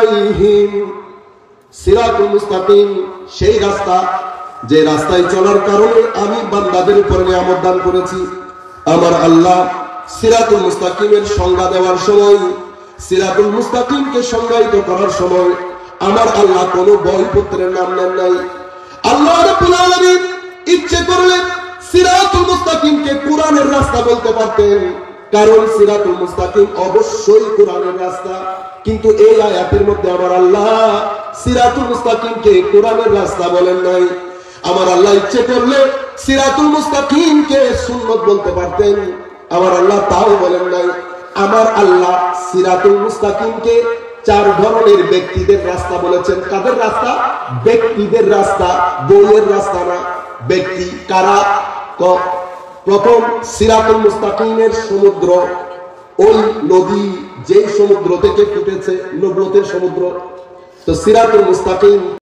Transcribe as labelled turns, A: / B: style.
A: আলাইহিম, সিরাতুল মুস্তাকিম সেই রাস্তা যে রাস্তায় চলার কারণে আমি বান্দাদের উপর নিয়ামত দান করেছি। আমার আল্লাহ সিরাতুল মুস্তাকিমের সংজ্ঞা দেওয়ার সময়, সিরাতুল মুস্তাকিমকে সংজ্ঞায়িত করার সময় আমার আল্লাহ কোন বইপত্রের নাম নেন নাই। আল্লাহ রাব্বুল আলামিন ইচ্ছে করলে সিরাতুল মুস্তাকিমকে কোরআনের রাস্তা বলতে পারতেন, কারণ সিরাতুল মুস্তাকিম অবশ্যই কোরআনের রাস্তা। কিন্তু এই আয়াতের মধ্যে আমার আল্লাহ সিরাতুল মুস্তাকিমকে কোরআনের রাস্তা বলেন নাই। আমার আল্লাহ ইচ্ছে করলে সিরাতুল মুস্তাকিমকে সুন্নাত বলতে পারতেন, আমার আল্লাহ তাও বলেন নাই। আমার আল্লাহ সিরাতুল মুস্তাকিমকে চার ধরনের ব্যক্তিদের রাস্তা বলেছেন। কাদের রাস্তা? ব্যক্তিদের রাস্তা, বইয়ের রাস্তা না। ব্যক্তি কারা? প্রথম সিরাতুল মুস্তাকিমের সমুদ্র, ওই নদী যেই সমুদ্র থেকে ফুটেছে, নবুয়তের সমুদ্র। তো সিরাতুল মুস্তাকিম